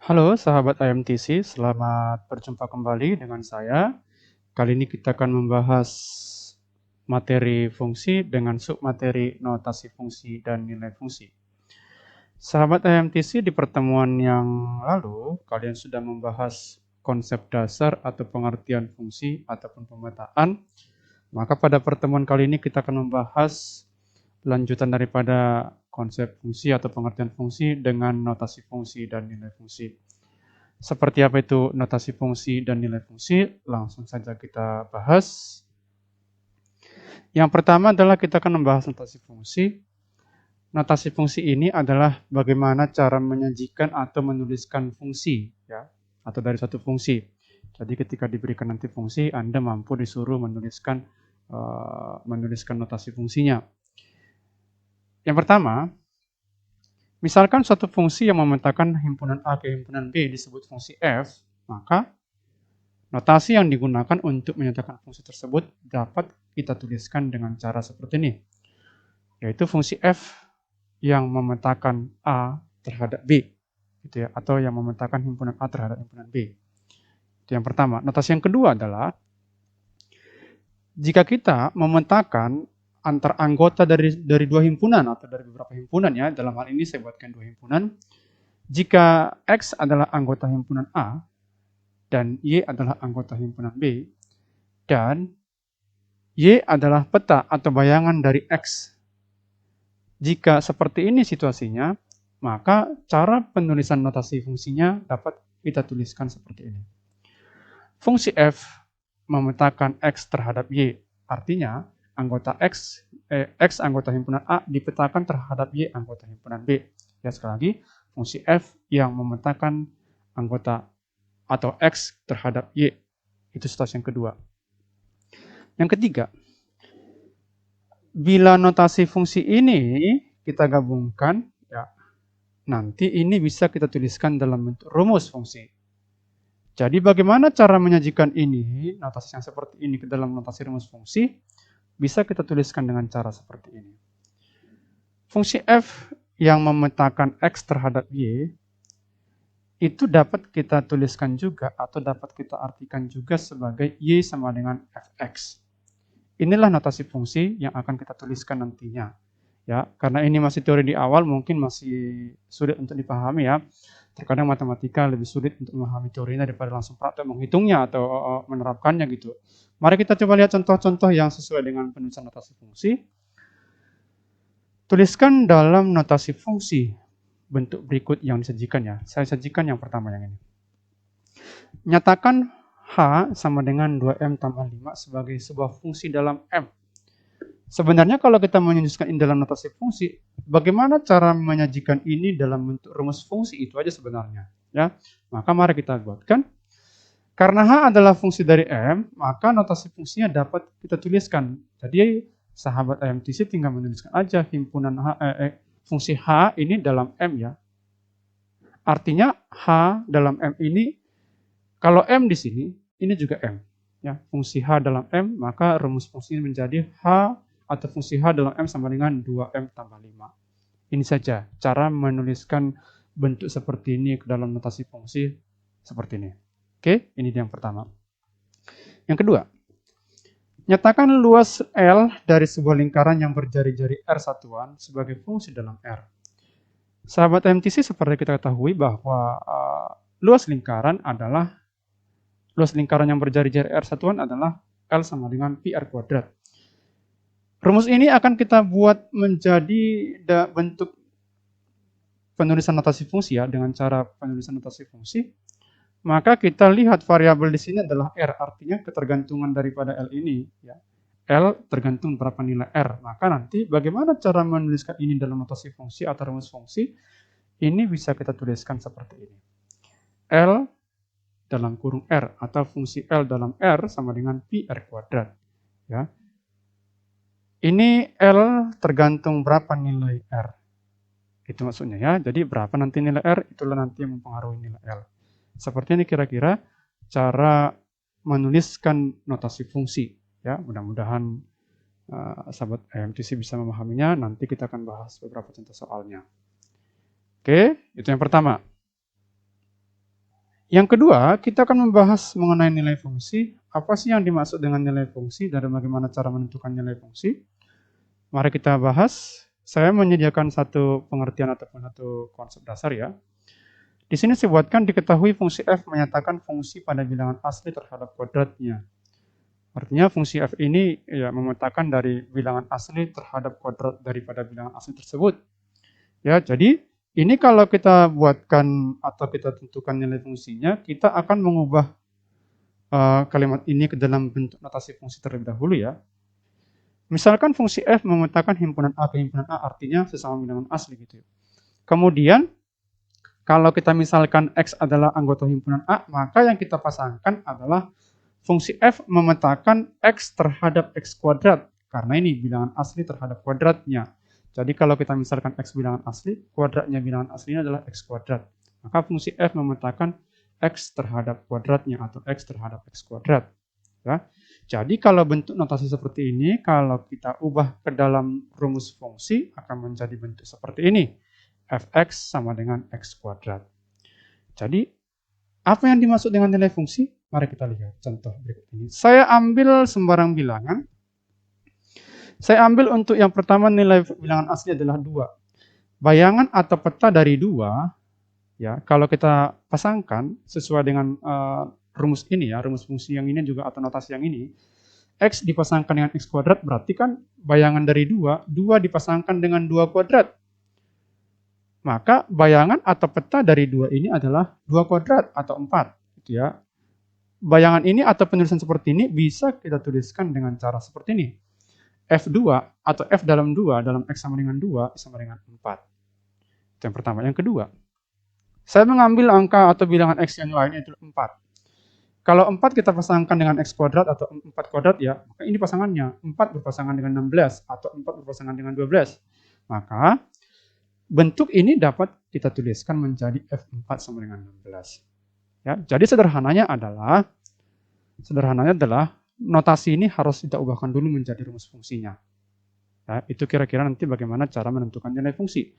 Halo sahabat IMTC, selamat berjumpa kembali dengan saya. Kali ini kita akan membahas materi fungsi dengan submateri notasi fungsi dan nilai fungsi. Sahabat IMTC, di pertemuan yang lalu, kalian sudah membahas konsep dasar atau pengertian fungsi ataupun pemetaan. Maka pada pertemuan kali ini kita akan membahas lanjutan daripada konsep fungsi atau pengertian fungsi dengan notasi fungsi dan nilai fungsi. Seperti apa itu notasi fungsi dan nilai fungsi? Langsung saja kita bahas. Yang pertama adalah kita akan membahas notasi fungsi. Notasi fungsi ini adalah bagaimana cara menyajikan atau menuliskan fungsi, ya, atau dari satu fungsi. Jadi ketika diberikan nanti fungsi, Anda mampu disuruh menuliskan notasi fungsinya. Yang pertama, misalkan suatu fungsi yang memetakan himpunan A ke himpunan B disebut fungsi f, maka notasi yang digunakan untuk menyatakan fungsi tersebut dapat kita tuliskan dengan cara seperti ini, yaitu fungsi f yang memetakan A terhadap B, gitu ya, atau yang memetakan himpunan A terhadap himpunan B. Itu yang pertama. Notasi yang kedua adalah jika kita memetakan antar anggota dari dua himpunan atau dari beberapa himpunan, ya, dalam hal ini saya buatkan dua himpunan. Jika X adalah anggota himpunan A dan Y adalah anggota himpunan B, dan Y adalah peta atau bayangan dari X. Jika seperti ini situasinya, maka cara penulisan notasi fungsinya dapat kita tuliskan seperti ini. Fungsi f memetakan X terhadap Y, artinya anggota X anggota himpunan A dipetakan terhadap Y anggota himpunan B. Ya, sekali lagi, fungsi f yang memetakan anggota atau X terhadap Y. Itu situasi yang kedua. Yang ketiga, bila notasi fungsi ini kita gabungkan, ya, nanti ini bisa kita tuliskan dalam bentuk rumus fungsi. Jadi bagaimana cara menyajikan ini, notasi yang seperti ini ke dalam notasi rumus fungsi, bisa kita tuliskan dengan cara seperti ini. Fungsi f yang memetakan X terhadap Y, itu dapat kita tuliskan juga atau dapat kita artikan juga sebagai Y sama dengan fx. Inilah notasi fungsi yang akan kita tuliskan nantinya. Ya, karena ini masih teori di awal, mungkin masih sulit untuk dipahami, ya. Terkadang matematika lebih sulit untuk memahami teorinya daripada langsung praktek menghitungnya atau menerapkannya gitu. Mari kita coba lihat contoh-contoh yang sesuai dengan penulisan notasi fungsi. Tuliskan dalam notasi fungsi bentuk berikut yang disajikan, ya. Saya sajikan yang pertama yang ini. Nyatakan H sama dengan 2M tambah 5 sebagai sebuah fungsi dalam M. Sebenarnya kalau kita menuliskan ini dalam notasi fungsi, bagaimana cara menyajikan ini dalam bentuk rumus fungsi, itu aja sebenarnya, ya. Maka mari kita buatkan. Karena H adalah fungsi dari M, maka notasi fungsinya dapat kita tuliskan. Jadi sahabat IMTC tinggal menuliskan aja himpunan fungsi H ini dalam M, ya. Artinya H dalam M ini, kalau M di sini, ini juga M. Ya, fungsi H dalam M, maka rumus fungsi ini menjadi H atau fungsi H dalam M sama dengan 2M tambah 5. Ini saja cara menuliskan bentuk seperti ini ke dalam notasi fungsi seperti ini. Oke, ini yang pertama. Yang kedua, nyatakan luas L dari sebuah lingkaran yang berjari-jari R satuan sebagai fungsi dalam R. Sahabat MTC, seperti kita ketahui bahwa luas lingkaran yang berjari-jari R satuan adalah L sama dengan pi R kuadrat. Rumus ini akan kita buat menjadi bentuk penulisan notasi fungsi, ya, dengan cara penulisan notasi fungsi. Maka kita lihat variabel di sini adalah R, artinya ketergantungan daripada L ini, ya. L tergantung berapa nilai R. Maka nanti bagaimana cara menuliskan ini dalam notasi fungsi atau rumus fungsi, ini bisa kita tuliskan seperti ini. L dalam kurung R atau fungsi L dalam R sama dengan pi R kuadrat, ya. Ini L tergantung berapa nilai R. Itu maksudnya, ya. Jadi berapa nanti nilai R, itulah nanti yang mempengaruhi nilai L. Seperti ini kira-kira cara menuliskan notasi fungsi, ya. Mudah-mudahan sahabat IMTC bisa memahaminya. Nanti kita akan bahas beberapa contoh soalnya. Oke, itu yang pertama. Yang kedua, kita akan membahas mengenai nilai fungsi. Apa sih yang dimaksud dengan nilai fungsi dan bagaimana cara menentukan nilai fungsi? Mari kita bahas. Saya menyediakan satu pengertian ataupun satu konsep dasar ya. Di sini saya buatkan diketahui fungsi f menyatakan fungsi pada bilangan asli terhadap kodratnya. Artinya fungsi f ini ya memetakan dari bilangan asli terhadap kodrat daripada bilangan asli tersebut. Ya, jadi ini kalau kita buatkan atau kita tentukan nilai fungsinya, kita akan mengubah kalimat ini ke dalam bentuk notasi fungsi terlebih dahulu ya. Misalkan fungsi f memetakan himpunan A ke himpunan A, artinya sesama bilangan asli gitu ya. Kemudian kalau kita misalkan X adalah anggota himpunan A, maka yang kita pasangkan adalah fungsi f memetakan X terhadap X kuadrat, karena ini bilangan asli terhadap kuadratnya. Jadi kalau kita misalkan X bilangan asli, kuadratnya bilangan aslinya adalah X kuadrat. Maka fungsi f memetakan X terhadap kuadratnya atau X terhadap X kuadrat. Ya. Jadi kalau bentuk notasi seperti ini, kalau kita ubah ke dalam rumus fungsi, akan menjadi bentuk seperti ini. Fx sama dengan X kuadrat. Jadi, apa yang dimaksud dengan nilai fungsi? Mari kita lihat contoh berikut ini. Saya ambil sembarang bilangan. Saya ambil untuk yang pertama nilai bilangan asli adalah 2. Bayangan atau peta dari 2, ya, kalau kita pasangkan sesuai dengan rumus ini ya, rumus fungsi yang ini juga atau notasi yang ini, X dipasangkan dengan X kuadrat berarti kan bayangan dari 2 dipasangkan dengan 2 kuadrat. Maka bayangan atau peta dari 2 ini adalah 2 kuadrat atau 4. Gitu ya. Bayangan ini atau penulisan seperti ini bisa kita tuliskan dengan cara seperti ini. F2 atau F dalam 2 dalam X sama dengan 2 sama dengan 4. Itu yang pertama. Yang kedua, saya mengambil angka atau bilangan X yang lain yaitu 4. Kalau 4 kita pasangkan dengan X kuadrat atau 4 kuadrat ya, maka ini pasangannya 4 berpasangan dengan 16 atau 4 berpasangan dengan 12. Maka bentuk ini dapat kita tuliskan menjadi F4 sama dengan 16. Ya, jadi sederhananya adalah notasi ini harus kita ubahkan dulu menjadi rumus fungsinya. Ya, itu kira-kira nanti bagaimana cara menentukan nilai fungsi.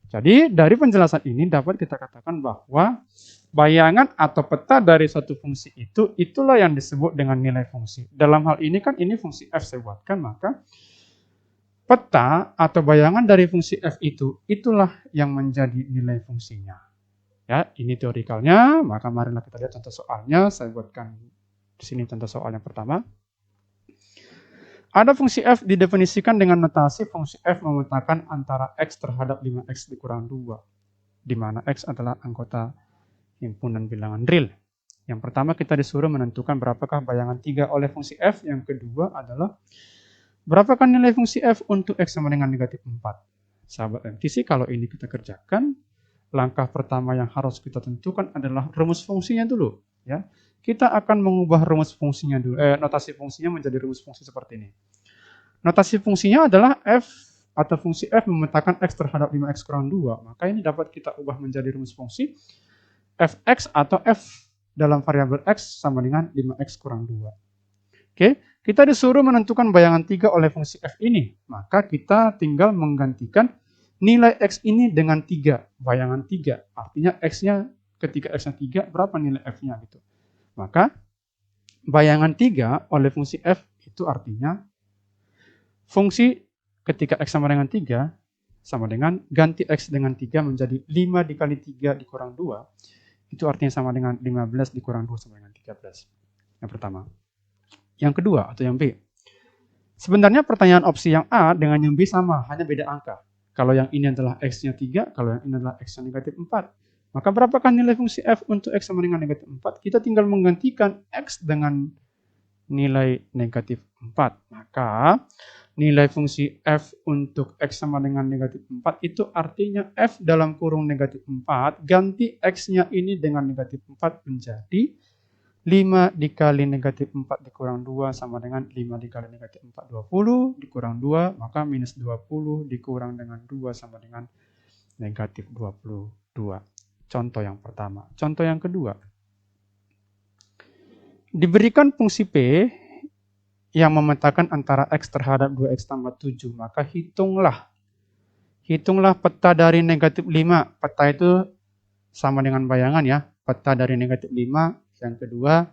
Jadi dari penjelasan ini dapat kita katakan bahwa bayangan atau peta dari suatu fungsi itulah yang disebut dengan nilai fungsi. Dalam hal ini kan ini fungsi f saya buatkan, maka peta atau bayangan dari fungsi f itulah yang menjadi nilai fungsinya. Ya, ini teorikalnya, maka marilah kita lihat contoh soalnya. Saya buatkan di sini contoh soal yang pertama. Ada fungsi f didefinisikan dengan notasi fungsi f memetakan antara x terhadap 5x dikurang 2, di mana x adalah anggota himpunan bilangan real. Yang pertama kita disuruh menentukan berapakah bayangan 3 oleh fungsi f. Yang kedua adalah berapakah nilai fungsi f untuk x sama dengan negatif 4. Sahabat MTC, kalau ini kita kerjakan, langkah pertama yang harus kita tentukan adalah rumus fungsinya dulu. Ya. Kita akan mengubah rumus fungsinya dulu, notasi fungsinya menjadi rumus fungsi seperti ini. Notasi fungsinya adalah f atau fungsi f memetakan x terhadap 5x kurang 2. Maka ini dapat kita ubah menjadi rumus fungsi fx atau f dalam variabel x sama dengan 5x kurang 2. Oke, kita disuruh menentukan bayangan 3 oleh fungsi f ini. Maka kita tinggal menggantikan nilai x ini dengan 3, bayangan 3. Artinya x-nya ketika x-nya 3, berapa nilai f-nya gitu. Maka bayangan 3 oleh fungsi f itu artinya fungsi ketika x sama dengan 3 sama dengan ganti x dengan 3 menjadi 5 dikali 3 dikurang 2. Itu artinya sama dengan 15 dikurang 2 sama dengan 13. Yang pertama. Yang kedua atau yang B. Sebenarnya pertanyaan opsi yang A dengan yang B sama, hanya beda angka. Kalau yang ini adalah x-nya 3, kalau yang ini adalah x-nya negatif 4. Maka berapakah nilai fungsi f untuk x sama dengan negatif 4? Kita tinggal menggantikan x dengan nilai negatif 4. Maka nilai fungsi f untuk x sama dengan negatif 4 itu artinya f dalam kurung negatif 4, ganti x-nya ini dengan negatif 4 menjadi 5 dikali negatif 4 dikurang 2 sama dengan 5 dikali negatif 4, 20 dikurang 2, maka minus 20 dikurang dengan 2 sama dengan negatif 22. Contoh yang pertama. Contoh yang kedua. Diberikan fungsi P yang memetakan antara X terhadap 2X tambah 7. Maka hitunglah peta dari negatif 5. Peta itu sama dengan bayangan ya. peta dari negatif 5. Yang kedua,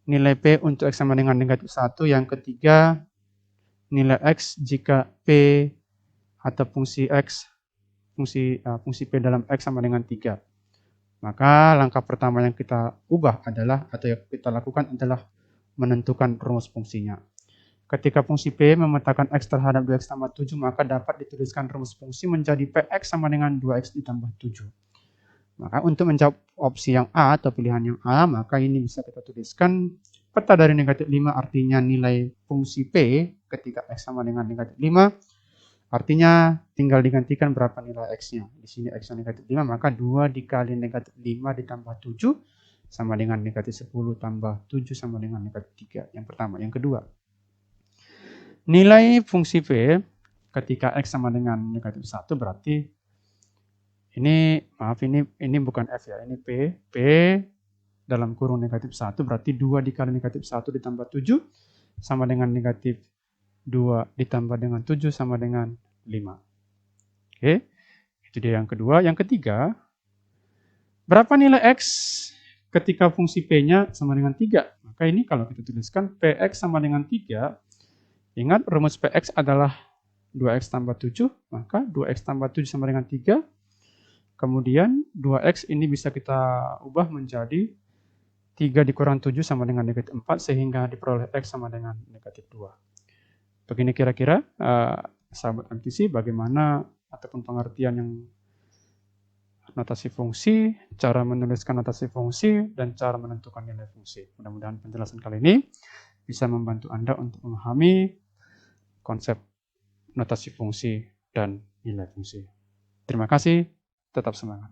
nilai P untuk X sama dengan negatif 1. Yang ketiga, nilai X jika P atau fungsi X, fungsi P dalam X sama dengan 3. Maka langkah pertama yang kita ubah adalah, atau yang kita lakukan adalah menentukan rumus fungsinya. Ketika fungsi P memetakan X terhadap 2X tambah 7, maka dapat dituliskan rumus fungsi menjadi Px sama dengan 2X ditambah 7. Maka untuk menjawab opsi yang A atau pilihan yang A, maka ini bisa kita tuliskan peta dari negatif 5 artinya nilai fungsi P ketika X sama dengan negatif 5. Artinya tinggal digantikan berapa nilai X-nya. Di sini X-nya negatif 5, maka 2 dikali negatif 5 ditambah 7 sama dengan negatif 10 tambah 7 sama dengan negatif 3. Yang pertama. Yang kedua, nilai fungsi P ketika X sama dengan negatif 1 berarti ini, maaf, ini bukan F ya, ini P. P dalam kurung negatif 1 berarti 2 dikali negatif 1 ditambah 7 sama dengan negatif 2 ditambah dengan 7 sama dengan 5. Oke, itu dia yang kedua. Yang ketiga, berapa nilai X ketika fungsi P-nya sama dengan 3? Maka ini kalau kita tuliskan Px sama dengan 3, ingat rumus Px adalah 2X tambah 7, maka 2X tambah 7 sama dengan 3. Kemudian 2X ini bisa kita ubah menjadi 3 dikurang 7 sama dengan negatif 4, sehingga diperoleh X sama dengan negatif 2. Begini kira-kira, sahabat MTC, bagaimana ataupun pengertian yang notasi fungsi, cara menuliskan notasi fungsi, dan cara menentukan nilai fungsi. Mudah-mudahan penjelasan kali ini bisa membantu Anda untuk memahami konsep notasi fungsi dan nilai fungsi. Terima kasih, tetap semangat.